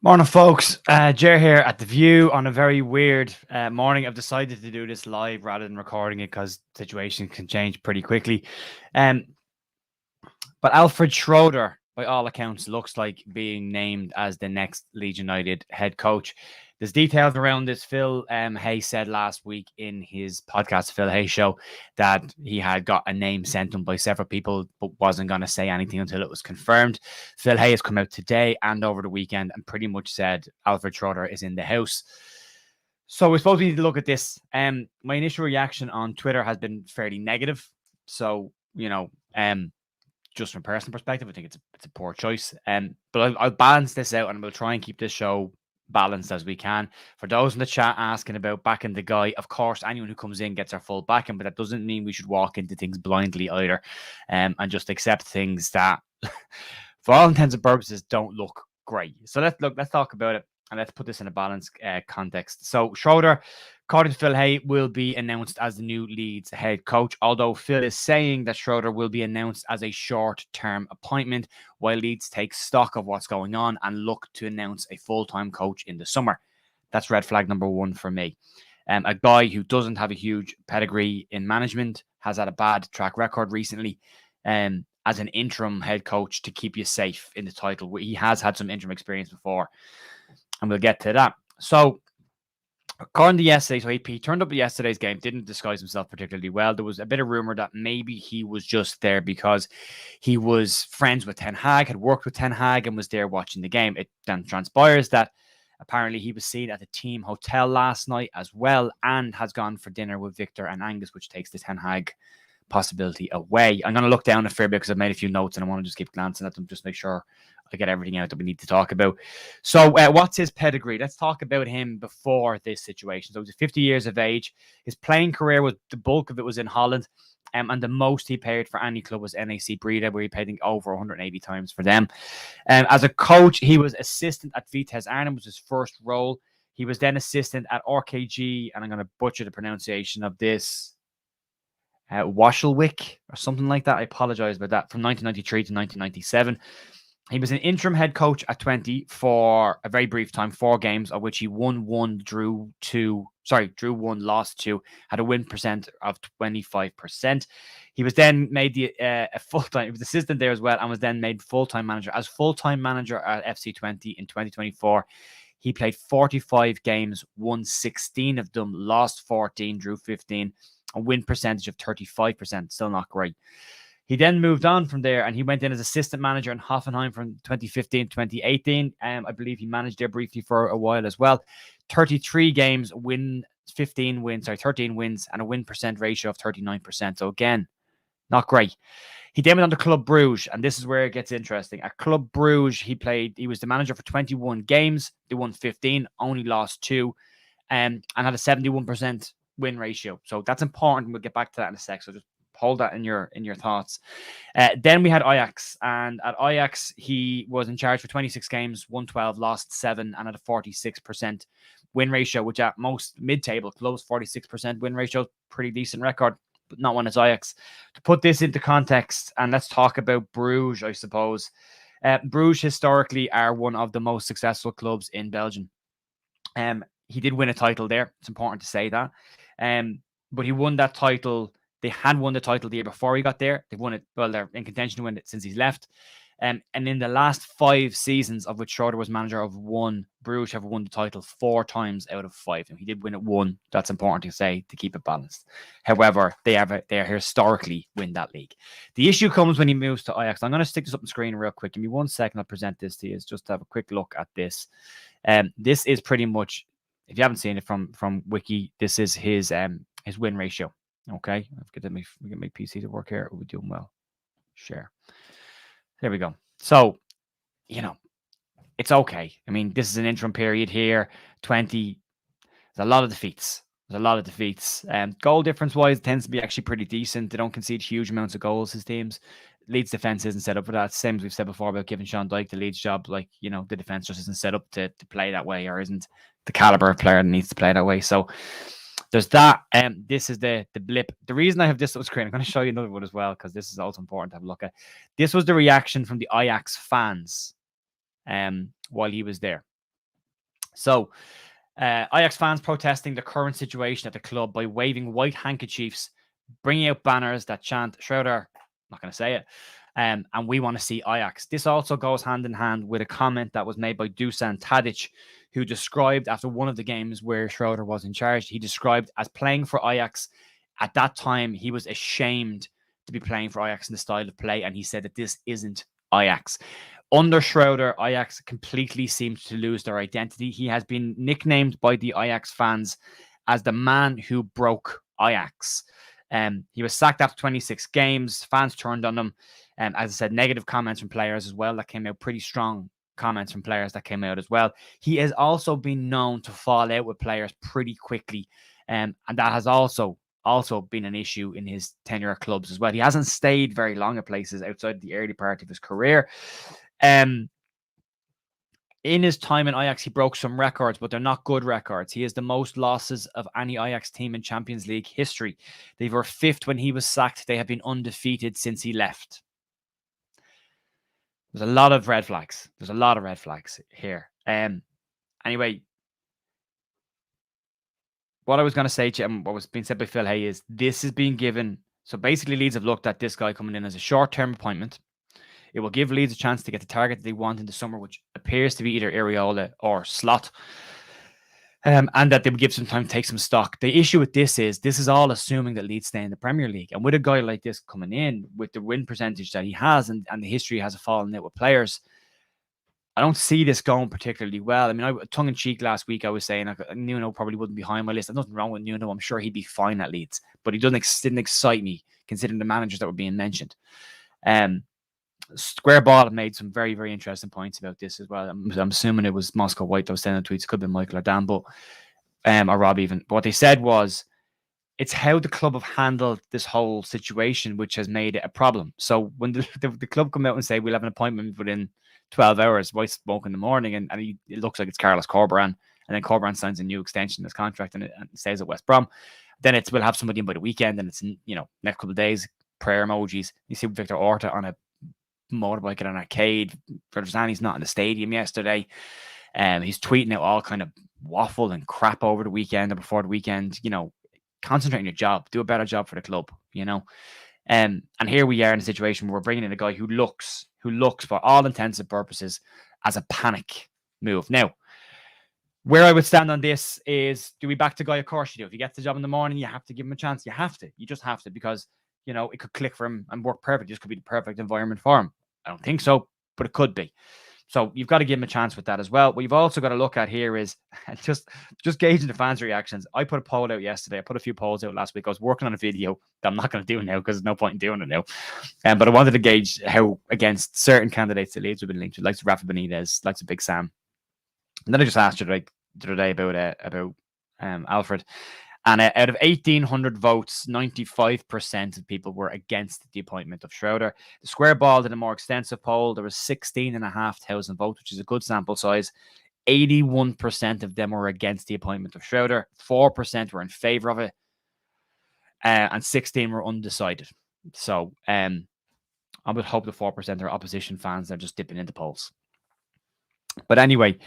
Morning, folks. Jer here at The View on a very weird morning. I've decided to do this live rather than recording it because the situation can change pretty quickly. Um, but Alfred Schreuder, by all accounts, looks like being named as the next Leeds United head coach. There's details around this. Phil Hay said last week in his podcast, Phil Hay Show, that he had got a name sent him by several people, but wasn't going to say anything until it was confirmed. Phil Hay has come out today and over the weekend and pretty much said Alfred Schroeder is in the house. So we're supposed to need to look at this. My initial reaction on Twitter has been fairly negative. So, just from a personal perspective, I think it's a poor choice. But I'll balance this out and we'll try and keep this show balanced as we can. For those in the chat asking about backing the guy, of course, anyone who comes in gets our full backing, but that doesn't mean we should walk into things blindly either, and just accept things that, for all intents and purposes, don't look great. So let's talk about it. And let's put this in a balanced context. So Schroeder, according to Phil Hay, will be announced as the new Leeds head coach, although Phil is saying that Schroeder will be announced as a short-term appointment while Leeds take stock of what's going on and look to announce a full-time coach in the summer. That's red flag number one for me. A guy who doesn't have a huge pedigree in management, has had a bad track record recently, as an interim head coach to keep you safe in the title. He has had some interim experience before, and we'll get to that. So, according to yesterday, he turned up at yesterday's game, didn't disguise himself particularly well. There was a bit of rumor that maybe he was just there because he was friends with Ten Hag, had worked with Ten Hag, and was there watching the game. It then transpires that apparently he was seen at the team hotel last night as well and has gone for dinner with Victor and Angus, which takes the Ten Hag possibility away. I'm going to look down a fair bit because I've made a few notes and I want to just keep glancing at them, just make sure I get everything out that we need to talk about. So what's his pedigree? Let's talk about him before this situation. So he's 50 years of age. His playing career, was the bulk of it was in Holland. And the most he played for any club was NAC Breda, where he played over 180 times for them. As a coach, he was assistant at Vitesse Arnhem, was his first role. He was then assistant at RKG, and I'm going to butcher the pronunciation of this, Washelwick or something like that. I apologize about that. From 1993 to 1997. He was an interim head coach at 20 for a very brief time, 4 games, of which he won 1, drew 1, lost 2, had a win percent of 25%. He was then made a full-time, he was assistant there as well, and was then made full-time manager. As full-time manager at FC20 in 2024, he played 45 games, won 16 of them, lost 14, drew 15, a win percentage of 35%, still not great. He then moved on from there and he went in as assistant manager in Hoffenheim from 2015 to 2018. I believe he managed there briefly for a while as well. 33 games, 13 wins, and a win percent ratio of 39%. So again, not great. He then went on to Club Bruges, and this is where it gets interesting. At Club Bruges, he was the manager for 21 games. They won 15, only lost 2, and had a 71% win ratio. So that's important. We'll get back to that in a sec. So just hold that in your thoughts. Then we had Ajax, and at Ajax he was in charge for 26 games, won 12, lost 7, and had a 46% win ratio, which at most mid-table clubs, 46% win ratio, pretty decent record, but not one as Ajax. To put this into context, and let's talk about Bruges, I suppose. Bruges historically are one of the most successful clubs in Belgium. He did win a title there. It's important to say that. But he won that title. They had won the title the year before he got there. They've won it. Well, they're in contention to win it since he's left. And in the last 5 seasons of which Schroeder was manager of one, Bruges have won the title 4 times out of 5. And he did win it 1. That's important to say to keep it balanced. However, they historically win that league. The issue comes when he moves to Ajax. I'm going to stick this up on the screen real quick. Give me 1 second. I'll present this to you. Just to have a quick look at this. This is pretty much, if you haven't seen it from Wiki, this is his win ratio. Okay, I've got to make PC to work here. We're doing well. Share. There we go. So, it's okay. I mean, this is an interim period here. 20. There's a lot of defeats. Goal difference wise, it tends to be actually pretty decent. They don't concede huge amounts of goals, his teams. Leeds defense isn't set up for that. Same as we've said before about giving Sean Dyche the Leeds job. Like, the defense just isn't set up to play that way, or isn't the caliber of player that needs to play that way. So there's that. This is the blip. The reason I have this on screen, I'm going to show you another one as well, because this is also important to have a look at. This was the reaction from the Ajax fans while he was there. So Ajax fans protesting the current situation at the club by waving white handkerchiefs, bringing out banners that chant Schreuder, not going to say it, and we want to see Ajax. This also goes hand in hand with a comment that was made by Dusan Tadic, who described after one of the games where Schreuder was in charge, he described as playing for Ajax. At that time, he was ashamed to be playing for Ajax in the style of play, and he said that this isn't Ajax. Under Schreuder, Ajax completely seems to lose their identity. He has been nicknamed by the Ajax fans as the man who broke Ajax. He was sacked after 26 games. Fans turned on him. As I said, negative comments from players as well that came out, pretty strong comments from players that came out as well. He has also been known to fall out with players pretty quickly. And that has also been an issue in his tenure at clubs as well. He hasn't stayed very long at places outside the early part of his career. In his time in Ajax, he broke some records, but they're not good records. He has the most losses of any Ajax team in Champions League history. They were 5th when he was sacked. They have been undefeated since he left. There's a lot of red flags. There's a lot of red flags here. Anyway, what I was going to say to you, and what was being said by Phil Hay, is this is being given. So basically, Leeds have looked at this guy coming in as a short-term appointment. It will give Leeds a chance to get the target that they want in the summer, which appears to be either Areola or Slot. And that they will give some time to take some stock. The issue with this is all assuming that Leeds stay in the Premier League. And with a guy like this coming in, with the win percentage that he has, and the history he has a fallen out with players, I don't see this going particularly well. I mean, tongue-in-cheek last week, I was saying Nuno probably wouldn't be high on my list. There's nothing wrong with Nuno. I'm sure he'd be fine at Leeds. But he didn't excite me, considering the managers that were being mentioned. Square Ball made some very, very interesting points about this as well. I'm assuming it was Moscow White that was sending tweets. It could have been Michael or Dan, or Rob even. But what they said was, it's how the club have handled this whole situation which has made it a problem. So when the club come out and say, we'll have an appointment within 12 hours, White smoke in the morning, and it looks like it's Carlos Corberán, and then Corberán signs a new extension in his contract and stays at West Brom. Then we'll have somebody in by the weekend, and it's, next couple of days, prayer emojis. You see Victor Orta on a motorbike at an arcade. Verzani's not in the stadium yesterday. He's tweeting out all kind of waffle and crap over the weekend or before the weekend. Concentrate on your job. Do a better job for the club, and here we are in a situation where we're bringing in a guy who looks for all intents and purposes as a panic move. Now, where I would stand on this is, do we back the guy? Of course you do. If he gets the job in the morning, you have to give him a chance. You just have to, because it could click for him and work perfect. This could be the perfect environment for him. I don't think so, but it could be. So you've got to give him a chance with that as well. What you've also got to look at here is just gauging the fans' reactions. I put a poll out yesterday. I put a few polls out last week. I was working on a video that I'm not going to do now because there's no point in doing it now. But I wanted to gauge how against certain candidates that Leeds have been linked to, like Rafa Benitez, like Big Sam. And then I just asked you the other day about Alfred. And out of 1,800 votes, 95% of people were against the appointment of Schreuder. The Square Ball did a more extensive poll. There was 16,500 votes, which is a good sample size. 81% of them were against the appointment of Schreuder. 4% were in favour of it. And 16 were undecided. So I would hope the 4% are opposition fans. They're just dipping into polls. But anyway,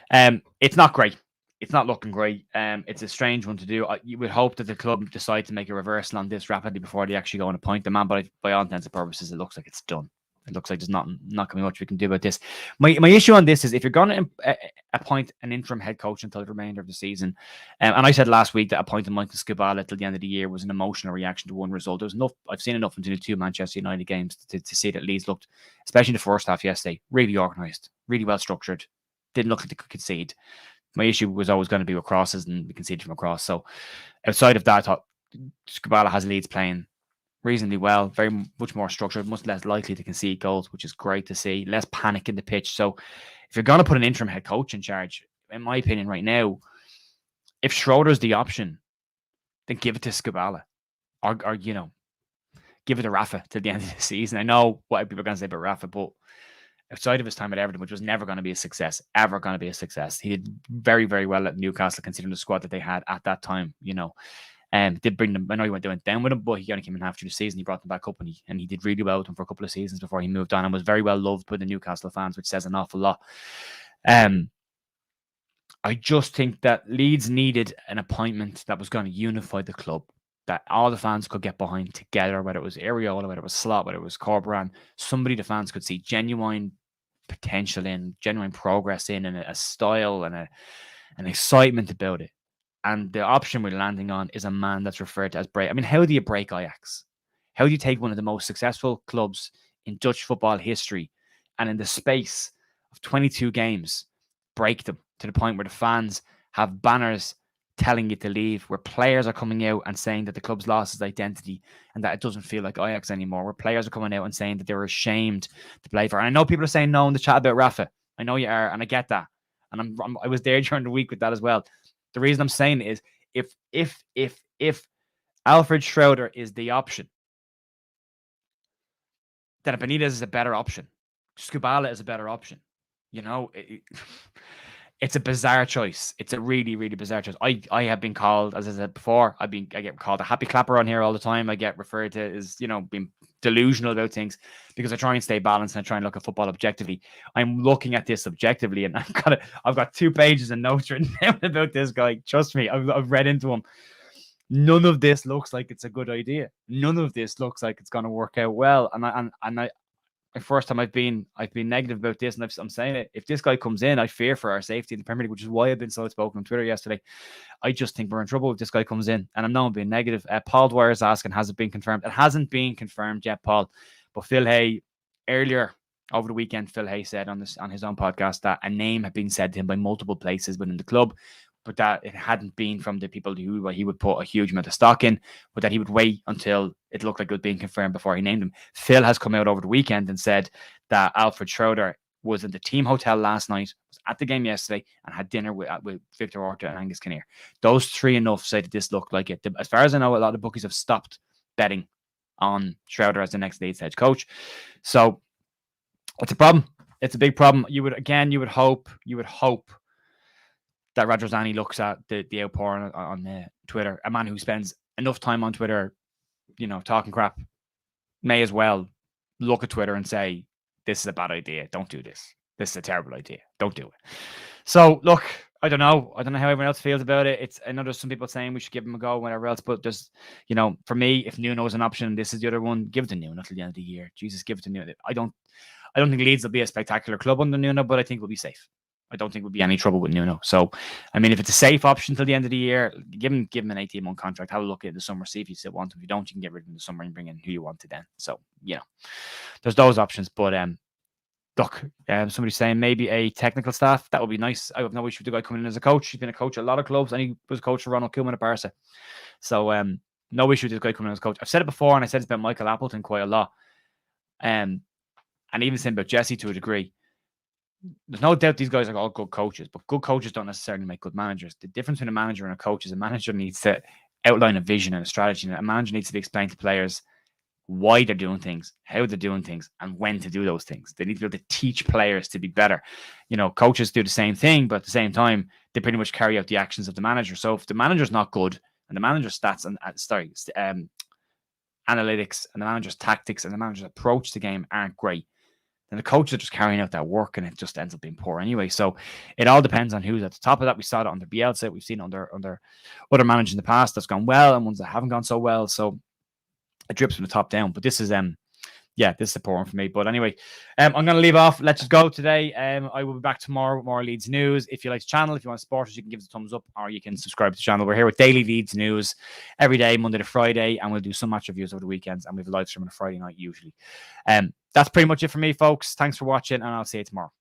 it's not great. It's not looking great. It's a strange one to do. You would hope that the club decide to make a reversal on this rapidly before they actually go and appoint the man. But by all intents and purposes, it looks like it's done. It looks like there's not going to be much we can do about this. My issue on this is, if you're going to appoint an interim head coach until the remainder of the season, and I said last week that appointing Michael Skubala till the end of the year was an emotional reaction to one result. There was enough. I've seen enough into the 2 Manchester United games to see that Leeds looked, especially in the first half yesterday, really organised, really well structured. Didn't look like they could concede. My issue was always going to be with crosses, and we conceded from a cross. So outside of that, I thought Skubala has Leeds playing reasonably well, very much more structured, much less likely to concede goals, which is great to see. Less panic in the pitch. So if you're going to put an interim head coach in charge, in my opinion right now, if Schreuder's the option, then give it to Skubala, or give it to Rafa till the end of the season. I know what people are going to say about Rafa, but outside of his time at Everton, which was never going to be a success, he did very, very well at Newcastle, considering the squad that they had at that time. Did bring them. I know he went down with them, but he only came in half through the season. He brought them back up, and he did really well with them for a couple of seasons before he moved on, and was very well loved by the Newcastle fans, which says an awful lot. I just think that Leeds needed an appointment that was going to unify the club, that all the fans could get behind together, whether it was Areola, whether it was Slot, whether it was Corberan, somebody the fans could see genuine potential in, genuine progress in, and a style and an excitement about it. And the option we're landing on is a man that's referred to as break. I mean, how do you break Ajax? How do you take one of the most successful clubs in Dutch football history and in the space of 22 games, break them to the point where the fans have banners telling you to leave, where players are coming out and saying that the club's lost its identity and that it doesn't feel like Ajax anymore, where players are coming out and saying that they're ashamed to play for. And I know people are saying no in the chat about Rafa. I know you are, and I get that. And I was there during the week with that as well. The reason I'm saying it is if Alfred Schreuder is the option, then Benitez is a better option. Skubala is a better option. You know, it's a bizarre choice. It's a really, really bizarre choice. I have been called, as I said before, I get called a happy clapper on here all the time. I get referred to as, being delusional about things because I try and stay balanced and I try and look at football objectively. I'm looking at this objectively, and I've got 2 pages of notes written down about this guy. Trust me, I've read into him. None of this looks like it's a good idea. None of this looks like it's going to work out well. And I first time I've been negative about this, and I'm saying it. If this guy comes in, I fear for our safety in the Premier League, which is why I've been so outspoken on Twitter yesterday. I just think we're in trouble if this guy comes in, and I'm not being negative. Paul Dwyer is asking, has it been confirmed? It hasn't been confirmed yet, Paul. But Phil Hay, earlier over the weekend, Phil Hay said on his own podcast that a name had been said to him by multiple places within the club, but that it hadn't been from the people who he would put a huge amount of stock in, but that he would wait until it looked like it was being confirmed before he named him. Phil has come out over the weekend and said that Alfred Schreuder was in the team hotel last night, was at the game yesterday, and had dinner with Victor Orta and Angus Kinnear. Those 3 enough say that this looked like it. As far as I know, a lot of bookies have stopped betting on Schreuder as the next Leeds head coach. So it's a problem. It's a big problem. You would hope that Roger Zani looks at the outpouring on Twitter. A man who spends enough time on Twitter, talking crap, may as well look at Twitter and say, this is a bad idea. Don't do this. This is a terrible idea. Don't do it. So, look, I don't know. I don't know how everyone else feels about it. I know there's some people saying we should give him a go, whatever else. But just, for me, if Nuno is an option, this is the other one. Give it to Nuno till the end of the year. Jesus, give it to Nuno. I don't think Leeds will be a spectacular club under Nuno, but I think we'll be safe. I don't think we'll be any trouble with Nuno. So, I mean, if it's a safe option till the end of the year, give him an 18-month contract. Have a look at the summer, see if you still want him. If you don't, you can get rid of him in the summer and bring in who you want to then. So, there's those options. But look, somebody's saying maybe a technical staff. That would be nice. I have no issue with the guy coming in as a coach. He's been a coach at a lot of clubs, and he was a coach for Ronald Koeman at Barca. So, no issue with this guy coming in as a coach. I've said it before, and I said it's about Michael Appleton quite a lot. And even saying about Jesse to a degree. There's no doubt these guys are all good coaches, but good coaches don't necessarily make good managers. The difference between a manager and a coach is a manager needs to outline a vision and a strategy, and a manager needs to explain to players why they're doing things, how they're doing things, and when to do those things. They need to be able to teach players to be better. Coaches do the same thing, but at the same time, they pretty much carry out the actions of the manager. So if the manager's not good, and the manager's stats and analytics, and the manager's tactics, and the manager's approach to the game aren't great, then the coaches are just carrying out that work, and it just ends up being poor anyway. So it all depends on who's at the top of that. We saw it under Bielsa. We've seen it under other managers in the past that's gone well and ones that haven't gone so well. So it drips from the top down. But this is this is a poor one for me. But anyway, I'm going to leave off. Let's just go today. I will be back tomorrow with more Leeds news. If you like the channel, if you want to support us, you can give us a thumbs up, or you can subscribe to the channel. We're here with daily Leeds news every day, Monday to Friday, and we'll do some match reviews over the weekends, and we have a live stream on a Friday night usually. That's pretty much it for me, folks. Thanks for watching, and I'll see you tomorrow.